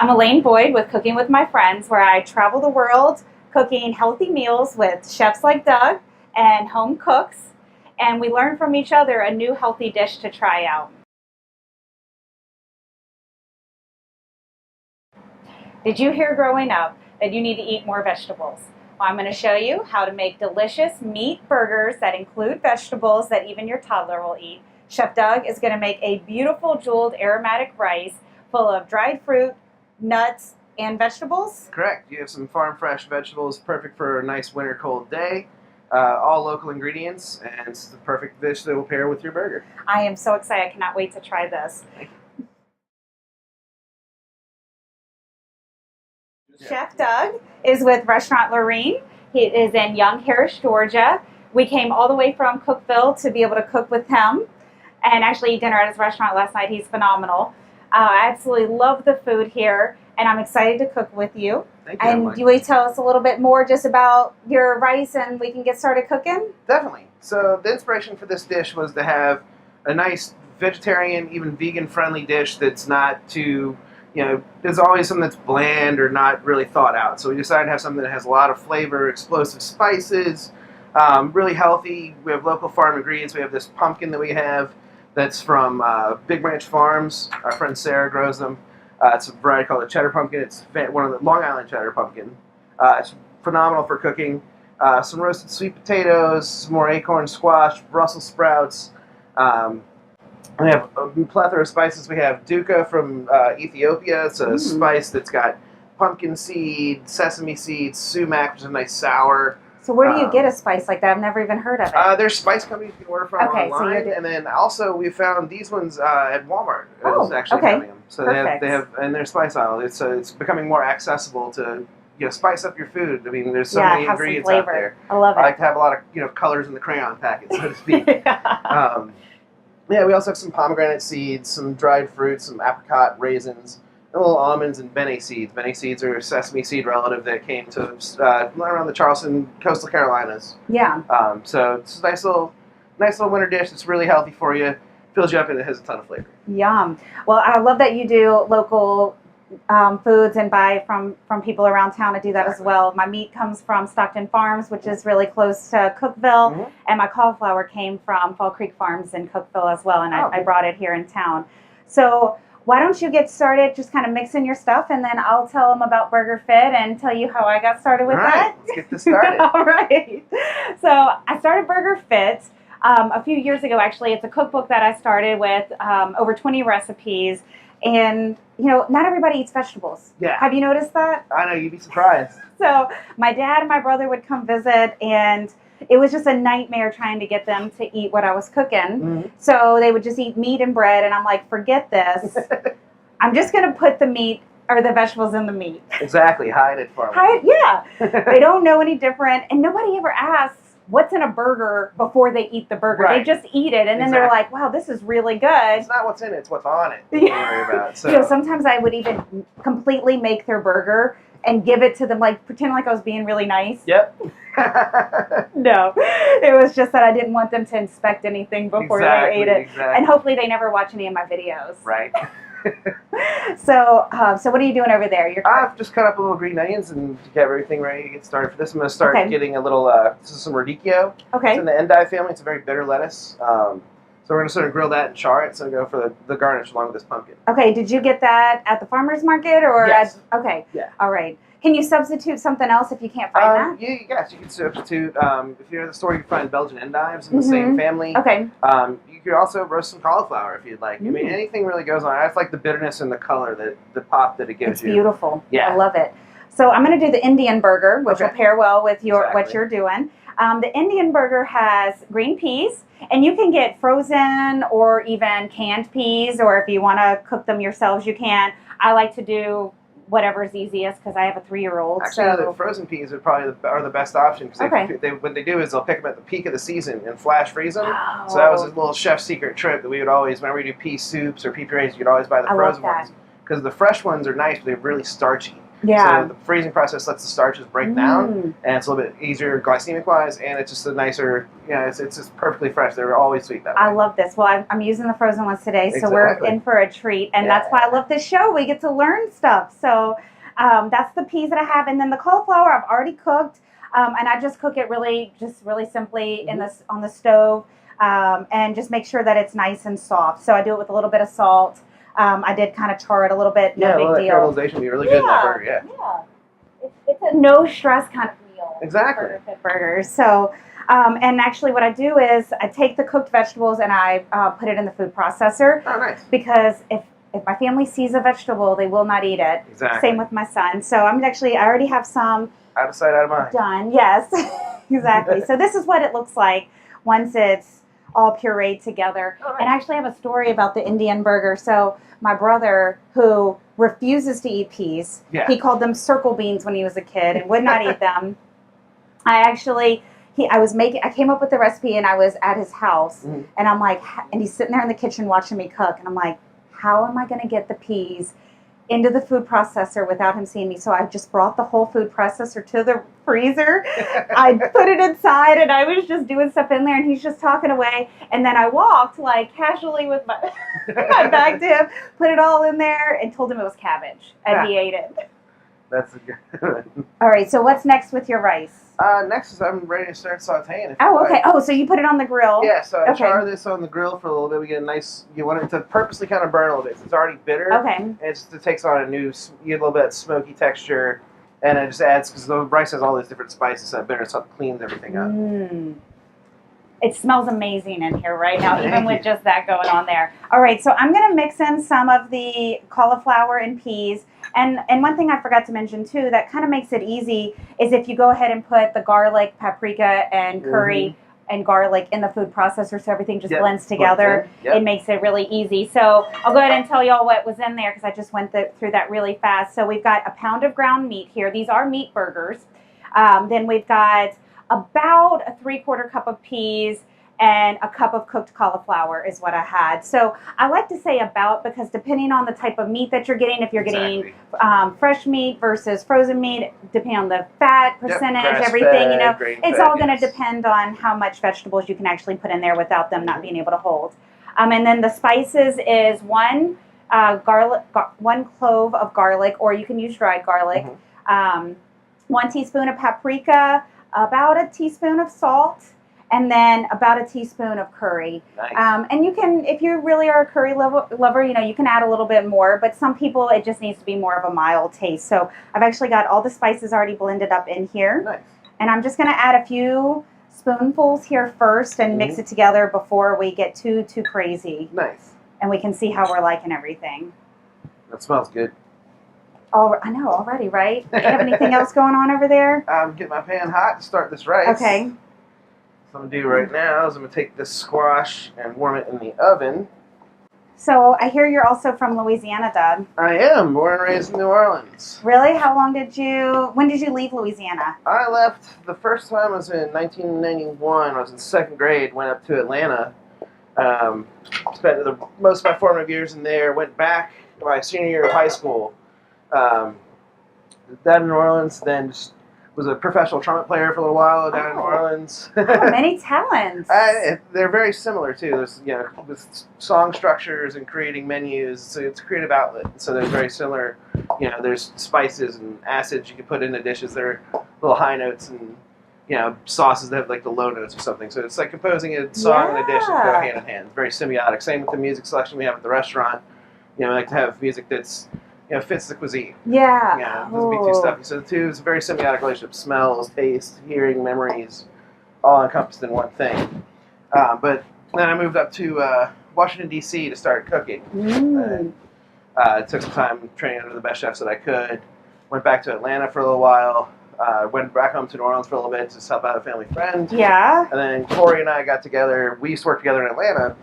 I'm Alane Boyd with Cooking with My Friends, where I travel the world cooking healthy meals with chefs like Doug and home cooks, and we learn from each other a new healthy dish to try out. Did you hear growing up that you need to eat more vegetables? Well, I'm going to show you how to make delicious meat burgers that include vegetables that even your toddler will eat. Chef Doug is going to make a beautiful jeweled aromatic rice full of dried fruit, nuts, and vegetables? Correct. You have some farm fresh vegetables, perfect for a nice winter cold day. All local ingredients, and it's the perfect dish that will pair with your burger. I am so excited. I cannot wait to try this. Chef Doug is with Restaurant Lorene. He is in Young Harris, Georgia. We came all the way from Cookville to be able to cook with him and actually eat dinner at his restaurant last night. He's phenomenal. I absolutely love the food here, and I'm excited to cook with you. Thank you, and Emily. you want to tell us a little bit more just about your rice and we can get started cooking? Definitely. So the inspiration for this dish was to have a nice vegetarian, even vegan-friendly dish that's not too, there's always something that's bland or not really thought out. So we decided to have something that has a lot of flavor, explosive spices, really healthy. We have local farm ingredients. We have this pumpkin that we have that's from Big Branch Farms. Our friend Sarah grows them. It's a variety called a cheddar pumpkin. It's one of the Long Island cheddar pumpkin. It's phenomenal for cooking. Some roasted sweet potatoes, some more acorn squash, Brussels sprouts. We have a plethora of spices. We have dukkha from Ethiopia. It's a spice that's got pumpkin seed, sesame seeds, sumac, which is a nice sour. So where do you get a spice like that? I've never even heard of it. There's spice companies you can order from online, and then also we found these ones at Walmart. Having them. So they have in their spice aisle. It's becoming more accessible to spice up your food. I mean, there's so many ingredients out there. I love it. I like to have a lot of colors in the crayon packet, so to speak. We also have some pomegranate seeds, some dried fruits, some apricot, raisins, and little almonds and bene seeds. Bene seeds are a sesame seed relative that came to around the Charleston, coastal Carolinas. Yeah. So it's a nice little winter dish. It's really healthy for you, fills you up, and it has a ton of flavor. Yum. Well, I love that you do local foods and buy from people around town to do that as well. My meat comes from Stockton Farms, which is really close to Cookville, and my cauliflower came from Fall Creek Farms in Cookville as well, and I brought it here in town. So why don't you get started just kind of mixing your stuff, and then I'll tell them about BurgerFit and tell you how I got started with that. Let's get this started. All right. So I started BurgerFit a few years ago, actually. It's a cookbook that I started with over 20 recipes. And, not everybody eats vegetables. Yeah. Have you noticed that? I know, you'd be surprised. So my dad and my brother would come visit, and it was just a nightmare trying to get them to eat what I was cooking. So they would just eat meat and bread, and I'm like, forget this. I'm just going to put the meat or the vegetables in the meat. Exactly. Hide it for them. Yeah. They don't know any different, and nobody ever asks what's in a burger before they eat the burger. Right. They just eat it, and then they're like, wow, this is really good. It's not what's in it, it's what's on it. Don't worry about. So. Sometimes I would even completely make their burger and give it to them, like pretend like I was being really nice. Yep. No, it was just that I didn't want them to inspect anything before they ate it. Exactly. And hopefully they never watch any of my videos. Right. So what are you doing over there? I've just cut up a little green onions and to get everything ready to get started for this. I'm going to start getting a little, this is some radicchio. Okay. It's in the endive family. It's a very bitter lettuce. So we're going to sort of grill that and char it. So go for the garnish along with this pumpkin. Okay. Did you get that at the farmer's market or? Yes. Okay. Yeah. All right. Can you substitute something else if you can't find that? Yes, you can substitute. If you're at the store, you can find Belgian endives in the same family. Okay. You could also roast some cauliflower if you'd like. I mean, anything really goes on. I just like the bitterness and the color, the pop that it gives you. It's beautiful. Yeah. I love it. So I'm going to do the Indian burger, which will pair well with what you're doing. The Indian burger has green peas, and you can get frozen or even canned peas, or if you want to cook them yourselves, you can. I like to do whatever's easiest because I have a 3-year-old. Actually, the frozen peas are the best option because what they do is they'll pick them at the peak of the season and flash freeze them. Oh. So that was a little chef's secret trick that we would always, whenever we do pea soups or pea purees, you'd always buy the frozen ones because the fresh ones are nice, but they're really starchy. Yeah. So the freezing process lets the starches break down, and it's a little bit easier glycemic wise, and it's just a nicer, it's just perfectly fresh. They're always sweet that way. I love this. Well, I'm using the frozen ones today, so we're in for a treat, and that's why I love this show. We get to learn stuff. So that's the peas that I have, and then the cauliflower I've already cooked, and I just cook it really simply on the stove, and just make sure that it's nice and soft. So I do it with a little bit of salt. I did kind of char it a little bit. No big deal. Caramelization would be really good in that burger. Yeah. It's a no stress kind of meal. Exactly. BurgerFit Burgers. So, and actually, what I do is I take the cooked vegetables and I put it in the food processor. Oh, nice. Because if my family sees a vegetable, they will not eat it. Exactly. Same with my son. So I already have some out of sight, out of mind. Done. Yes. Exactly. So this is what it looks like once it's all pureed together. Oh, nice. And I actually have a story about the Indian burger. So my brother, who refuses to eat peas, he called them circle beans when he was a kid and would not eat them. I came up with the recipe and I was at his house and I'm like, and he's sitting there in the kitchen watching me cook and I'm like, how am I going to get the peas into the food processor without him seeing me? So I just brought the whole food processor to the freezer. I put it inside and I was just doing stuff in there and he's just talking away. And then I walked like casually with my, my back to him, put it all in there and told him it was cabbage and he ate it. That's a good one. All right, so what's next with your rice? Next is I'm ready to start sauteing. Oh, okay. Oh, so you put it on the grill. Yeah, so I char this on the grill for a little bit. We get a nice, you want it to purposely kind of burn a little bit. It's already bitter. Okay. And it takes on you get a little bit of smoky texture. And it just adds, because the rice has all these different spices, so that bitter stuff cleans everything up. It smells amazing in here right now, even with just that going on there. All right, so I'm going to mix in some of the cauliflower and peas. And one thing I forgot to mention, too, that kind of makes it easy is if you go ahead and put the garlic, paprika, and curry and garlic in the food processor so everything just blends together. It makes it really easy. So I'll go ahead and tell y'all what was in there because I just went through that really fast. So we've got a pound of ground meat here. These are meat burgers. Then we've got about a 3/4 cup of peas and a cup of cooked cauliflower is what I had. So I like to say about because depending on the type of meat that you're getting, if you're getting fresh meat versus frozen meat, depending on the fat percentage, everything, it's all going to depend on how much vegetables you can actually put in there without them not being able to hold. And then the spices is one clove of garlic, or you can use dried garlic, 1 teaspoon of paprika, about a teaspoon of salt, and then about a teaspoon of curry. Nice. And you can, if you really are a curry lover, you can add a little bit more, but some people, it just needs to be more of a mild taste. So I've actually got all the spices already blended up in here. Nice. And I'm just going to add a few spoonfuls here first and mix it together before we get too crazy. Nice. And we can see how we're liking everything. That smells good. I know already, right? Do you have anything else going on over there? I'm getting my pan hot to start this rice. Okay. What I'm going to do right now is I'm going to take this squash and warm it in the oven. So I hear you're also from Louisiana, Doug. I am, born and raised in New Orleans. Really? when did you leave Louisiana? I left, the first time was in 1991. I was in 2nd grade, went up to Atlanta. Spent most of my formative years in there, went back my senior year of high school. Down in New Orleans, then just was a professional trumpet player for a little while down in New Orleans. Many talents. They're very similar too. There's with song structures and creating menus. So it's a creative outlet. So they're very similar. There's spices and acids you can put into dishes. They're little high notes and sauces that have like the low notes or something. So it's like composing a song and a dish that go hand in hand. It's very symbiotic. Same with the music selection we have at the restaurant. We like to have music that's fits the cuisine. Yeah. It doesn't be too stuffy. So the two is a very symbiotic relationship. Smells, taste, hearing, memories, all encompassed in one thing. But then I moved up to Washington, D.C. to start cooking. Took some time training under the best chefs that I could. Went back to Atlanta for a little while. Went back home to New Orleans for a little bit to just help out a family friend. Yeah. And then Corey and I got together. We used to work together in Atlanta.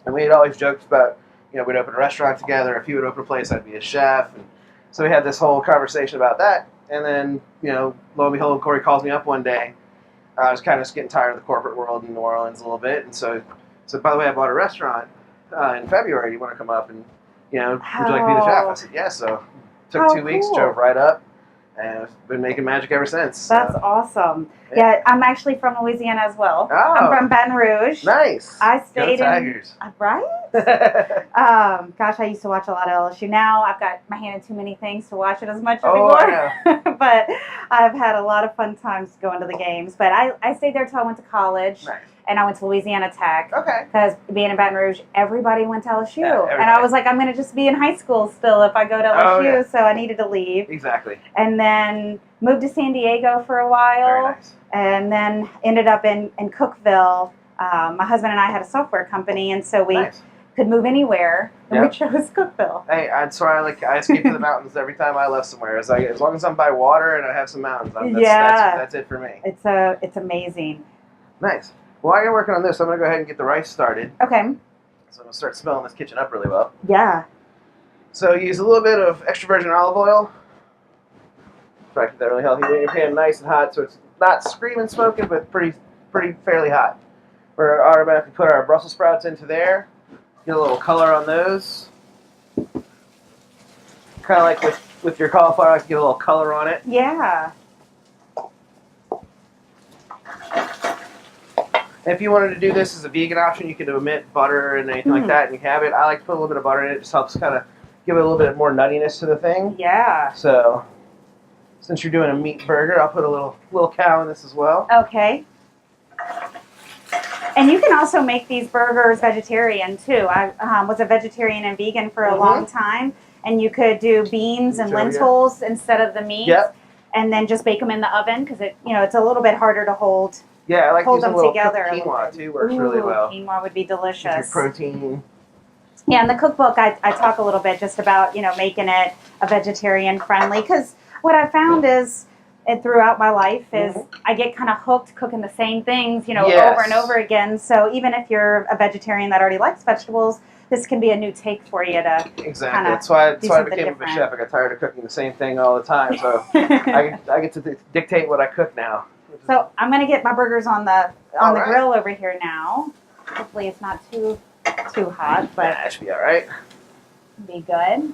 And we had always joked about we'd open a restaurant together. If he would open a place, I'd be a chef. And so we had this whole conversation about that. And then, lo and behold, Corey calls me up one day. I was kind of just getting tired of the corporate world in New Orleans a little bit. And so by the way, I bought a restaurant in February. You want to come up and, would you like to be the chef? I said, yes. So Took 2 weeks, cool. drove right up, and I've been making magic ever since. That's awesome. Yeah, I'm actually from Louisiana as well. Oh. I'm from Baton Rouge. Nice. I stayed Go Tigers. Right? Gosh, I used to watch a lot of LSU. Now I've got my hand in too many things to watch it as much anymore. Yeah. But I've had a lot of fun times going to the games. But I stayed there till I went to college. Nice. And I went to Louisiana Tech. Okay. Because being in Baton Rouge, everybody went to LSU. Yeah, and I was like, I'm going to just be in high school still if I go to LSU. Oh, yeah. So I needed to leave. Exactly. And then moved to San Diego for a while. Very nice. And then ended up in Cookeville. My husband and I had a software company, and so we could move anywhere, and we chose Cookeville. Hey, that's why I escape to the mountains every time I left somewhere. As long as I'm by water and I have some mountains, that's it for me. It's amazing. Nice. While you're working on this, I'm going to go ahead and get the rice started. Okay. So I'm going to start smelling this kitchen up really well. Yeah. So use a little bit of extra virgin olive oil. Try to keep that really healthy. Get your pan nice and hot so it's not screaming smoking, but pretty fairly hot. We're automatically put our Brussels sprouts into there. Get a little color on those. Kind of like with your cauliflower, like get a little color on it. Yeah. If you wanted to do this as a vegan option, you could omit butter and anything like that, and you have it. I like to put a little bit of butter in it. It just helps kind of give it a little bit more nuttiness to the thing. Yeah. So, since you're doing a meat burger, I'll put a little cow in this as well. Okay. And you can also make these burgers vegetarian too. I was a vegetarian and vegan for a long time, and you could do beans and lentils instead of the meat, and then just bake them in the oven because it's a little bit harder to hold. Yeah, I like hold using them a little together. Quinoa too works really well. Quinoa would be delicious. With your protein. Yeah, in the cookbook, I talk a little bit just about making it a vegetarian friendly because what I found is. And throughout my life is I get kind of hooked cooking the same things, over and over again. So even if you're a vegetarian that already likes vegetables, this can be a new take for you to exactly. That's why I became a chef. I got tired of cooking the same thing all the time. So I get to dictate what I cook now. So I'm gonna get my burgers on the grill over here now. Hopefully it's not too hot, but that should be all right. Be good.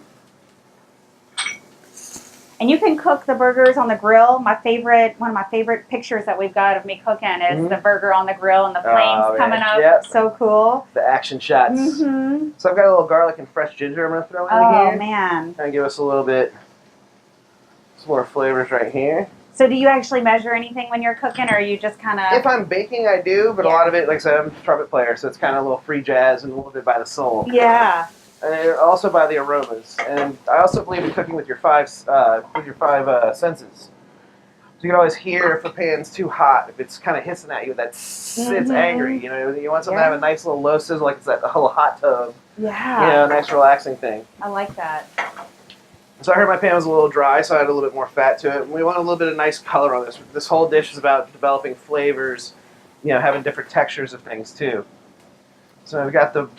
And you can cook the burgers on the grill. One of my favorite pictures that we've got of me cooking is the burger on the grill and the flames coming up. Yep. So cool. The action shots. So I've got a little garlic and fresh ginger I'm going to throw in here. Oh, man. And give us a little bit, some more flavors right here. So do you actually measure anything when you're cooking, or are you just kind of... If I'm baking, I do, but a lot of it, like I said, I'm a trumpet player, so it's kind of a little free jazz and a little bit by the soul. Yeah. And also by the aromas. And I also believe in cooking with your five senses. So you can always hear if the pan's too hot, if it's kind of hissing at you, it's angry. You want something to have a nice little low sizzle, like it's that whole hot tub. Yeah. Nice relaxing thing. I like that. So I heard my pan was a little dry, so I had a little bit more fat to it. And we want a little bit of nice color on this. This whole dish is about developing flavors, having different textures of things too. So we've got the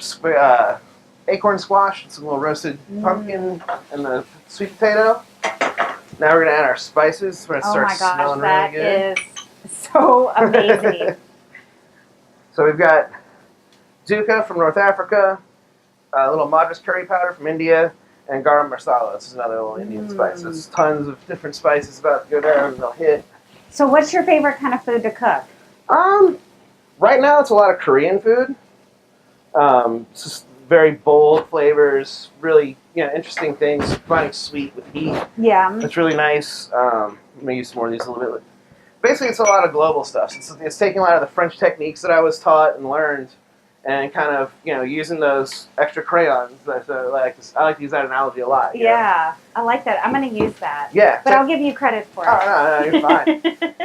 acorn squash, some little roasted pumpkin, and the sweet potato. Now we're going to add our spices. We're going to start smelling really good. That is so amazing. So we've got zucca from North Africa, a little Madras curry powder from India, and garam masala. This is another little Indian spice. There's tons of different spices about to go down and they'll hit. So what's your favorite kind of food to cook? Right now it's a lot of Korean food. It's just very bold flavors, really interesting things, combining sweet with heat. Yeah. It's really nice. I'm going to use some more of these a little bit. Basically, it's a lot of global stuff. It's taking a lot of the French techniques that I was taught and learned and kind of, using those extra crayons. I like to use that analogy a lot. Yeah, I like that. I'm going to use that. Yeah. But I'll give you credit for it. Oh, no, you're fine.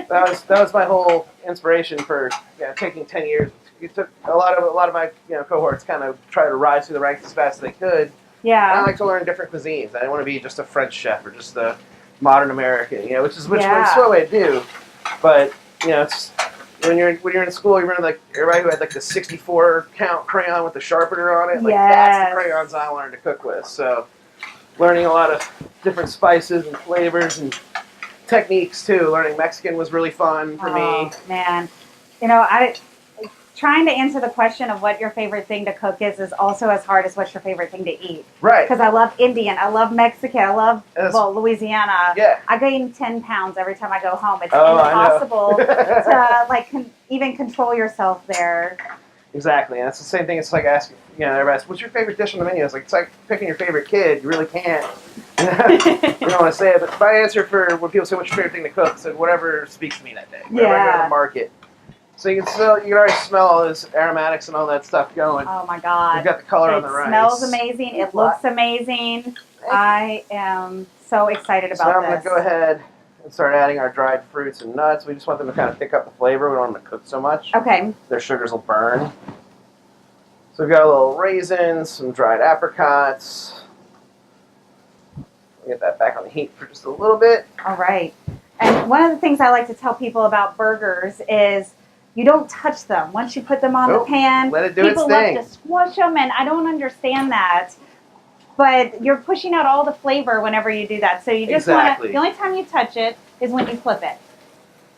that was my whole inspiration for taking 10 years. It took a lot of my cohorts kind of try to rise through the ranks as fast as they could. Yeah. And I like to learn different cuisines. I didn't want to be just a French chef or just a modern American, which is what I do. But it's when you're in school, you remember like everybody who had like the 64 count crayon with the sharpener on it. Like that's the crayons I learned to cook with. So learning a lot of different spices and flavors and techniques too. Learning Mexican was really fun for me. Man, trying to answer the question of what your favorite thing to cook is also as hard as what's your favorite thing to eat. Right. Because I love Indian, I love Mexican, I love Louisiana. Yeah. I gain 10 pounds every time I go home. It's Oh, impossible to like even control yourself there. Exactly, and it's the same thing. It's like asking, everybody asks, "What's your favorite dish on the menu?" It's like picking your favorite kid. You really can't. You don't want to say it, but my answer for when people say, "What's your favorite thing to cook?" I said, "Whatever speaks to me that day." Whenever I go to the market. So you can already smell all those aromatics and all that stuff going. Oh my God! You've got the color on the rice. It smells amazing. It looks amazing. I am so excited about this. I'm going to go ahead and start adding our dried fruits and nuts. We just want them to kind of pick up the flavor. We don't want them to cook so much. Okay. Their sugars will burn. So we've got a little raisins, some dried apricots. Get that back on the heat for just a little bit. All right. And one of the things I like to tell people about burgers is you don't touch them. Once you put them on the pan, let it do its thing. People love to squash them, and I don't understand that. But you're pushing out all the flavor whenever you do that. So you just want to, the only time you touch it is when you flip it.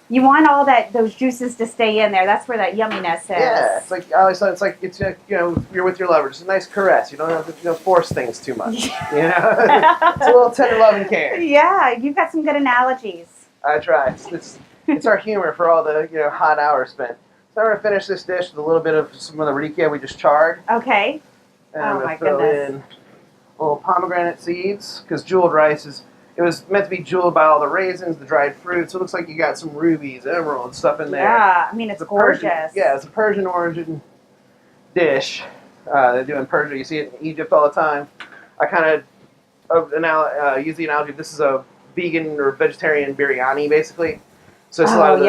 You want all those juices to stay in there. That's where that yumminess is. Yeah, it's like I always thought. It's like you're with your lover. Just a nice caress. You don't have to force things too much. It's a little tender love and care. Yeah, you've got some good analogies. I try. It's our humor for all the hot hours spent. So I'm gonna finish this dish with a little bit of some of the rakia we just charred. Okay. And I'm gonna throw in little pomegranate seeds because jeweled rice it was meant to be jeweled by all the raisins, the dried fruits. So it looks like you got some rubies, emerald stuff in there. Yeah, I mean it's gorgeous. It's a Persian origin dish. They do in Persia. You see it in Egypt all the time. I kind of use the analogy. This is a vegan or vegetarian biryani, basically. So it's a lot of those,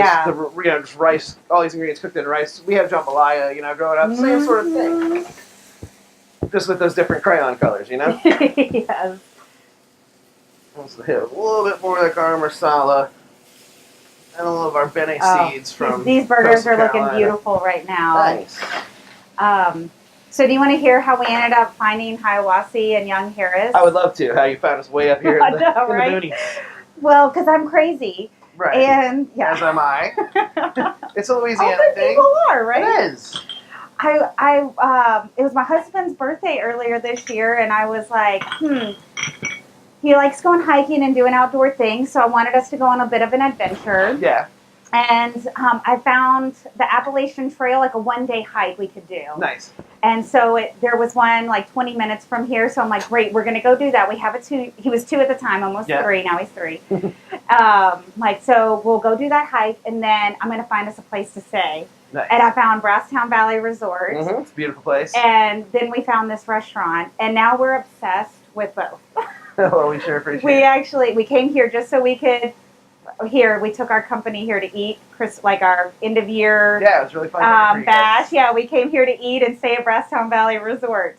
just rice, all these ingredients cooked in rice. We have jambalaya, growing up, same sort of thing. Just with those different crayon colors, Yes. Let's hit a little bit more of the garam masala and a little of our bene seeds from these burgers are looking beautiful right now. Nice. So do you want to hear how we ended up finding Hiawassee and young Harris? I would love to. How you found us way up here in the boonies. Well, because I'm crazy. Right. And as am I. It's a Louisiana thing. People are, right? It is. It was my husband's birthday earlier this year, and I was like, he likes going hiking and doing outdoor things, so I wanted us to go on a bit of an adventure. Yeah. And I found the Appalachian Trail, like a one-day hike we could do. Nice. And so there was one like 20 minutes from here, so I'm like, great, we're going to go do that. We have he was 2 at the time, almost 3, now he's 3. So we'll go do that hike, and then I'm going to find us a place to stay. Nice. And I found Brasstown Valley Resort. Mm-hmm. It's a beautiful place. And then we found this restaurant, and now we're obsessed with both. Well, we sure appreciate it. We came here just so we could, we took our company here to eat, like our end of year it was really fun bash. Yeah, we came here to eat and stay at Brasstown Valley Resort.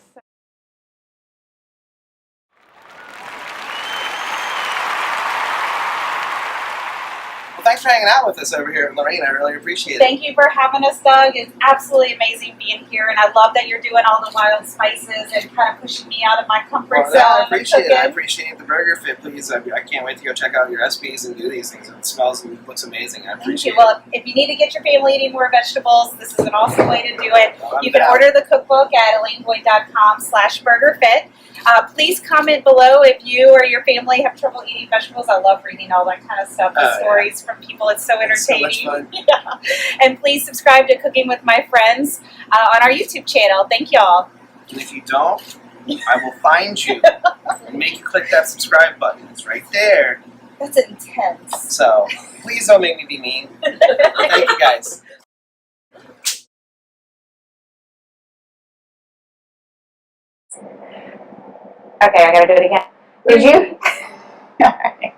Thanks for hanging out with us over here at Lorene. I really appreciate it. Thank you for having us, Doug. It's absolutely amazing being here, and I love that you're doing all the wild spices and kind of pushing me out of my comfort zone. I appreciate it. I appreciate the BurgerFit. Please, I can't wait to go check out your recipes and do these things. It smells and looks amazing. I appreciate it. Well, if you need to get your family eating more vegetables, this is an awesome way to do it. You can order the cookbook at alaneboyd.com/burgerfit. Please comment below if you or your family have trouble eating vegetables. I love reading all that kind of stuff, the stories from people. It's so entertaining. It's so much fun. Yeah. And please subscribe to Cooking with My Friends on our YouTube channel. Thank y'all. And if you don't, I will find you and make you click that subscribe button. It's right there. That's intense. So please don't make me be mean. Thank you guys. Okay, I gotta do it again. Did you? Alright.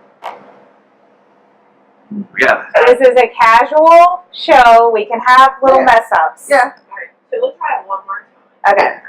Yeah. This is a casual show. We can have little mess ups. Yeah. Alright, so we'll try it one more time. Okay.